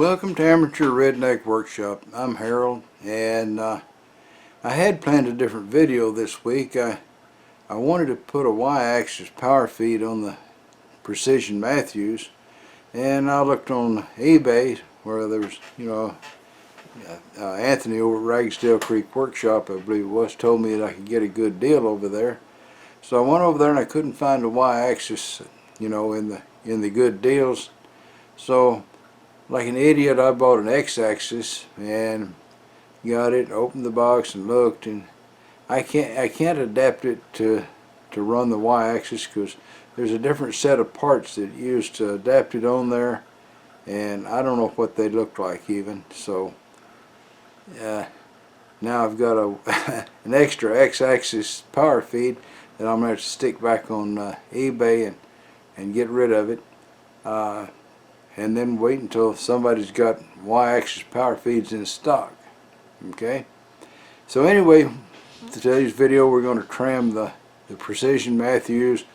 Welcome to Amateur Redneck Workshop. I'm Harold, and I had planned a different video this week. I wanted to put a Y-axis power feed on the Precision Matthews, and I looked on eBay where there was, Anthony over at Ragsdale Creek Workshop, I believe it was, told me that I could get a good deal over there. So I went over there and I couldn't find a Y-axis, in the good deals. So, like an idiot, I bought an X-axis and got it, opened the box and looked, and I can't adapt it to run the Y-axis because there's a different set of parts that you use to adapt it on there, and I don't know what they look like even. So now I've got an extra X-axis power feed that I'm going to have to stick back on eBay and get rid of it. And then wait until somebody's got Y-axis power feeds in stock. Okay, so anyway, today's video we're going to trim the Precision Matthews.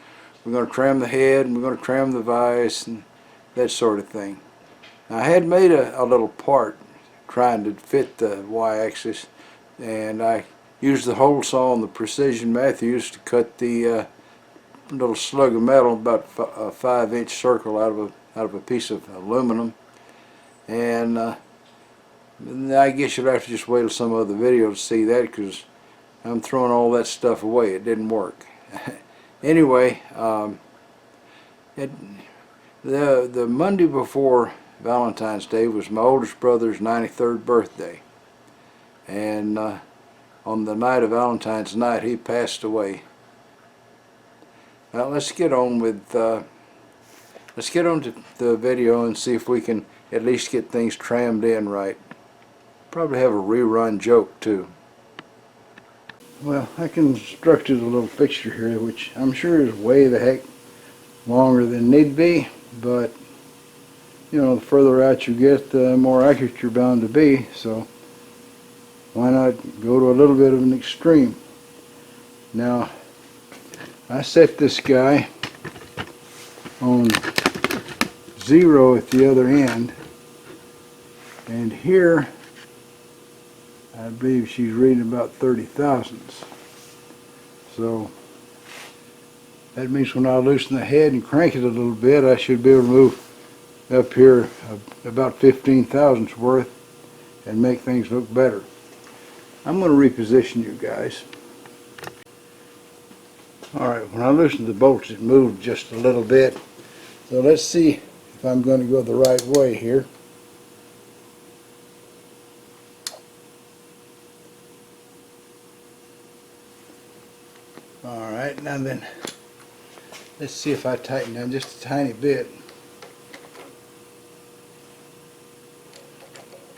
We're going to trim the head, and we're going to trim the vise and that sort of thing. Now, I had made a little part trying to fit the Y-axis, and I used the hole saw on the Precision Matthews to cut the little slug of metal, about a 5-inch circle out of a piece of aluminum, and I guess you'll have to just wait till some other video to see that, because I'm throwing all that stuff away. It didn't work. Anyway, the Monday before Valentine's Day was my oldest brother's 93rd birthday, and on the night of Valentine's night he passed away. Now let's get on to the video and see if we can at least get things trimmed in right. Probably have a rerun joke too. Well, I constructed a little fixture here, which I'm sure is way the heck longer than need be, but the further out you get, the more accurate you're bound to be, so why not go to a little bit of an extreme. Now, I set this guy on 0 at the other end, and here I believe she's reading about 30 thousandths. So that means when I loosen the head and crank it a little bit, I should be able to move up here about 15 thousandths worth and make things look better. I'm going to reposition you guys. Alright, when I loosened the bolts it moved just a little bit. So let's see if I'm going to go the right way here. Alright, now then, let's see if I tighten down just a tiny bit.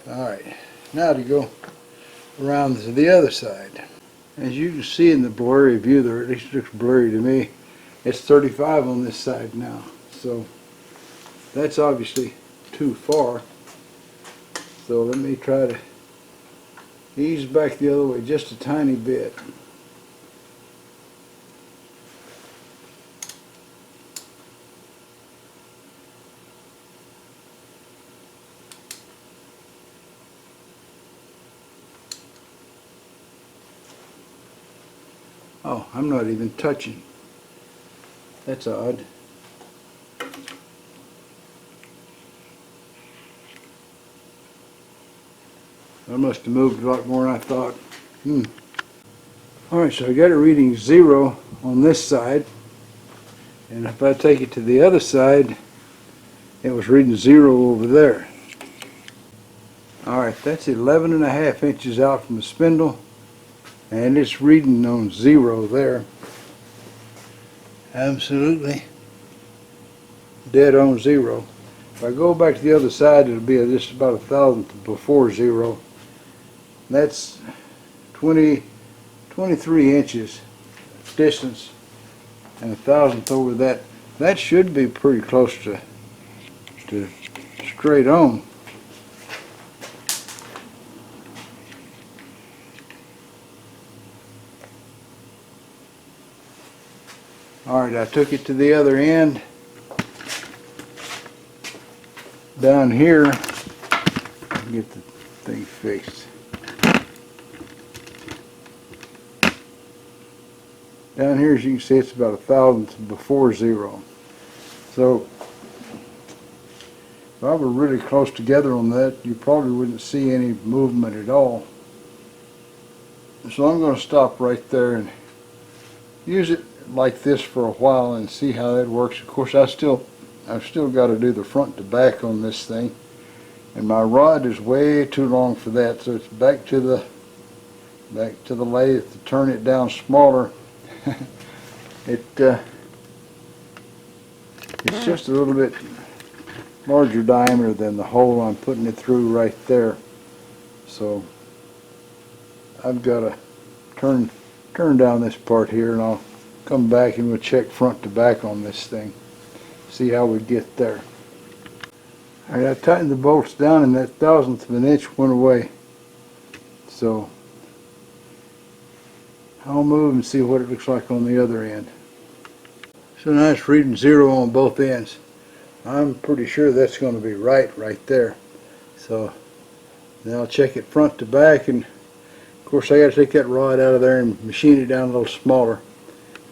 Alright, now to go around to the other side. As you can see in the blurry view there, at least it looks blurry to me, it's 35 on this side now. So that's obviously too far. So let me try to ease back the other way just a tiny bit. Oh, I'm not even touching. That's odd. I must have moved a lot more than I thought. Alright, so I got it reading 0 on this side, and if I take it to the other side, it was reading 0 over there. Alright, that's 11.5 inches out from the spindle, and it's reading on 0 there. Absolutely dead on 0. If I go back to the other side, it'll be just about 1,000th before 0. That's 23 inches distance, and 1,000th over that. That should be pretty close to straight on. Alright, I took it to the other end. Down here get the thing fixed. Down here, as you can see, it's about 1,000th before zero. So if I were really close together on that, you probably wouldn't see any movement at all. So I'm going to stop right there and use it like this for a while and see how that works. Of course, I've still got to do the front to back on this thing, and my rod is way too long for that. So it's back to the lathe to turn it down smaller. It's just a little bit larger diameter than the hole I'm putting it through right there. So I've got to turn down this part here, and I'll come back and we'll check front to back on this thing. See how we get there. Alright, I tightened the bolts down and that 1,000th of an inch went away. So I'll move and see what it looks like on the other end. So now it's reading 0 on both ends. I'm pretty sure that's going to be right there. So then I'll check it front to back, and of course I got to take that rod out of there and machine it down a little smaller,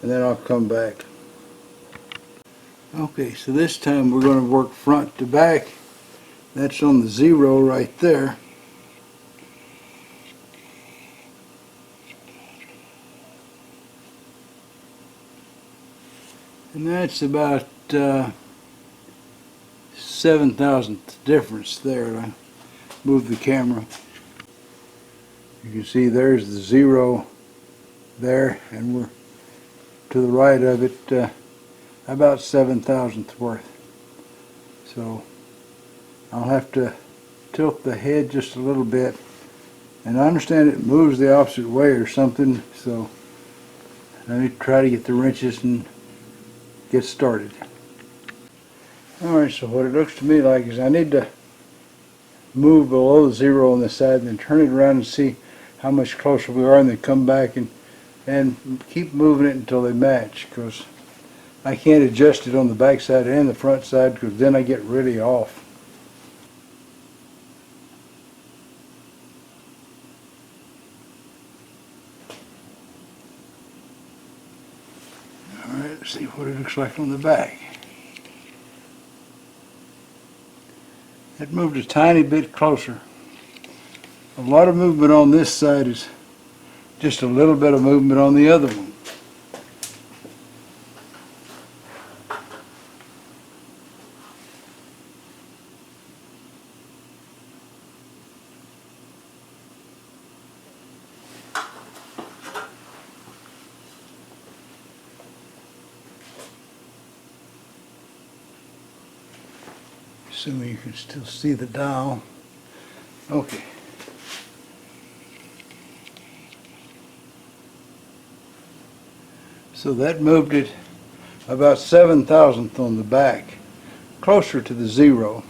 and then I'll come back. Okay, so this time we're going to work front to back. That's on the 0 right there. And that's about 7,000th difference there. I move the camera. You can see there's the 0 there, and we're to the right of it about 7,000th worth. So I'll have to tilt the head just a little bit, and I understand it moves the opposite way or something, so let me try to get the wrenches and get started. Alright, so what it looks to me like is I need to move below the 0 on the side and then turn it around and see how much closer we are, and then come back and keep moving it until they match, because I can't adjust it on the back side and the front side, because then I get really off. Alright, let's see what it looks like on the back. It moved a tiny bit closer. A lot of movement on this side is just a little bit of movement on the other one. Assuming you can still see the dial. Okay. So that moved it about 7,000th on the back, closer to the 0.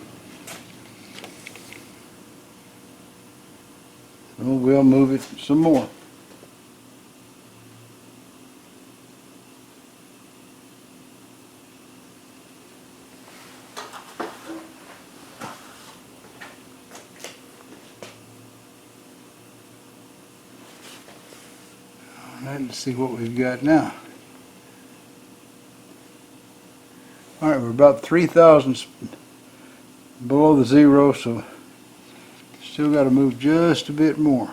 So we'll move it some more. Alright, let's see what we've got now. Alright, we're about 3,000 below the 0, so still got to move just a bit more.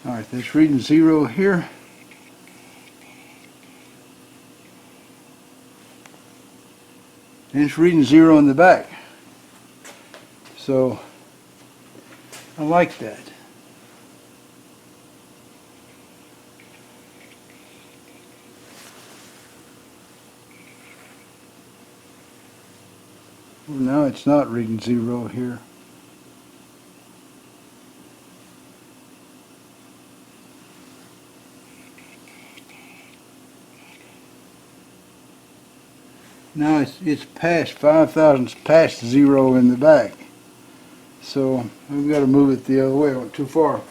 Alright, that's reading 0 here. And it's reading 0 in the back. So I like that. Well, now it's not reading 0 here. Now it's past 5,000, past zero in the back. So we've got to move it the other way. It went too far.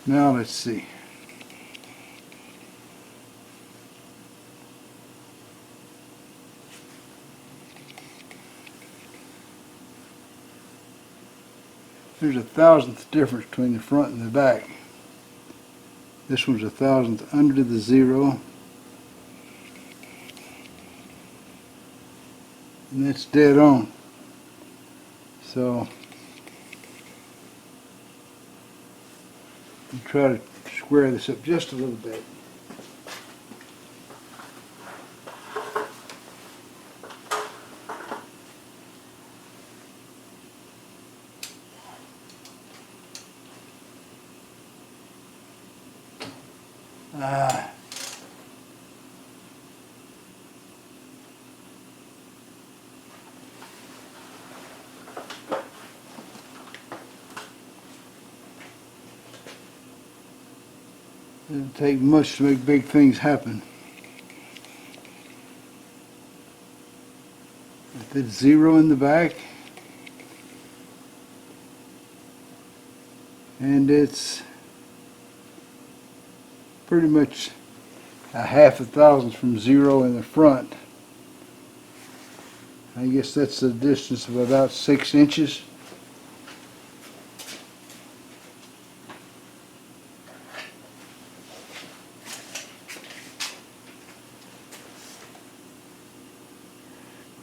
Now let's see. There's a thousandth difference between the front and the back. This one's a thousandth under the zero. And that's dead on. So I'll try to square this up just a little bit. It doesn't take much to make big things happen. If it's zero in the back, and it's pretty much a half a thousandth from zero in the front. I guess that's a distance of about 6 inches.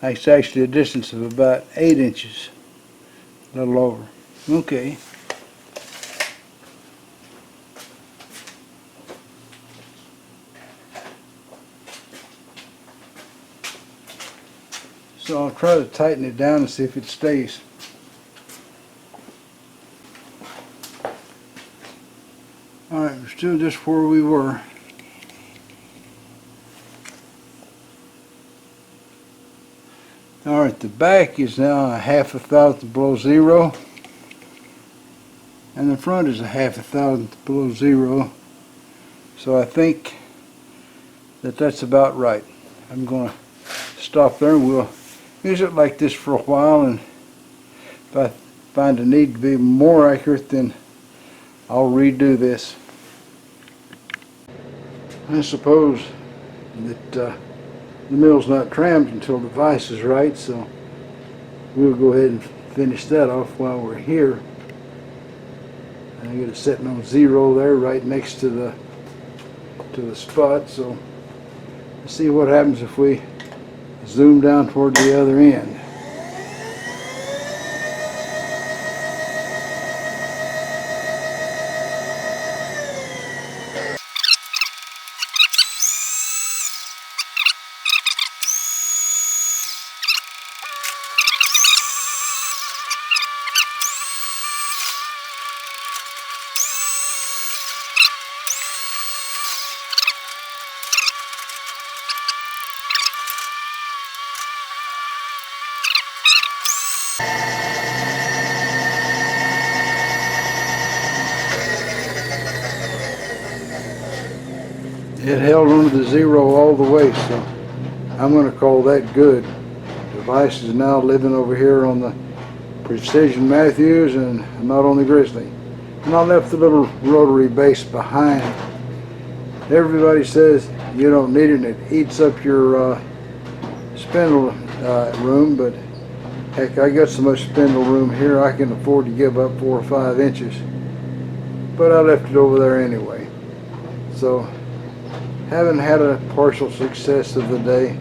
It's actually a distance of about 8 inches, a little over. Okay. So I'll try to tighten it down and see if it stays. Alright, we're still just where we were. Alright, the back is now a half a thousandth below zero, and the front is a half a thousandth below zero. So I think that that's about right. I'm going to stop there and we'll use it like this for a while, and if I find a need to be more accurate, then I'll redo this. I suppose that the mill's not trammed until the vise is right, so we'll go ahead and finish that off while we're here. And I get it sitting on zero there, right next to the spot. So let's see what happens if we zoom down toward the other end. It held under the zero all the way, so I'm going to call that good. The vise is now living over here on the Precision Matthews and not on the Grizzly. And I left the little rotary base behind. Everybody says you don't need it and it eats up your spindle room, but heck, I got so much spindle room here I can afford to give up 4 or 5 inches. But I left it over there anyway. So, having had a partial success of the day,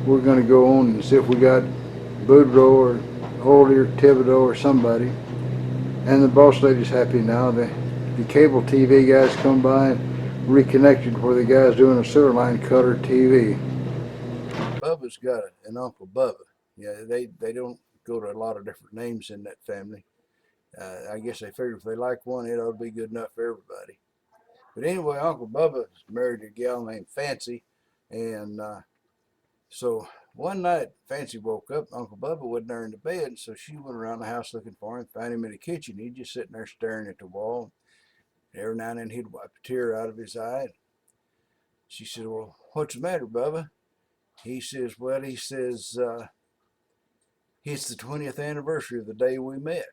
we're going to go on and see if we got Boudreaux or Oldie or Thibodeau or somebody. And the boss lady's happy now. The cable TV guys come by and reconnected where the guy's doing a sewer line cutter TV. Bubba's got an Uncle Bubba. Yeah, they don't go to a lot of different names in that family. I guess they figured if they like one, it ought to be good enough for everybody. But anyway, Uncle Bubba married a gal named Fancy, and so one night Fancy woke up. Uncle Bubba wasn't there in the bed, and so she went around the house looking for him. Found him in the kitchen. He's just sitting there staring at the wall. Every now and then he'd wipe a tear out of his eye. She said, "Well, what's the matter, Bubba?" He says, "Well," he says, "it's the 20th anniversary of the day we met."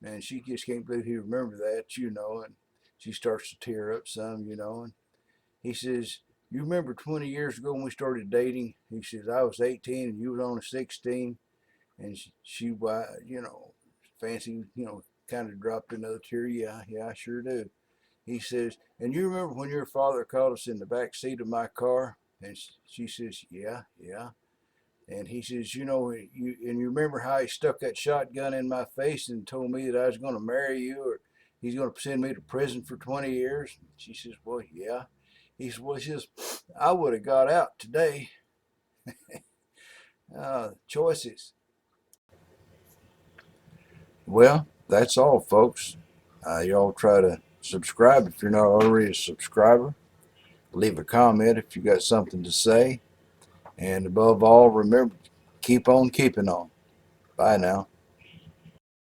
And she just can't believe he remembered that, and she starts to tear up some, and he says, "You remember 20 years ago when we started dating?" He says, "I was 18 and you was only 16. And Fancy, kind of dropped another tear. Yeah, yeah, I sure do. He says, "And you remember when your father caught us in the back seat of my car?" And she says, "Yeah, yeah." And he says, "You remember how he stuck that shotgun in my face and told me that I was going to marry you, or he's going to send me to prison for 20 years?" She says, "Well, yeah." He says, "Well," he says, "I would have got out today." Choices. Well, that's all, folks. Y'all try to subscribe if you're not already a subscriber. Leave a comment if you got something to say. And above all, remember, keep on keeping on. Bye now.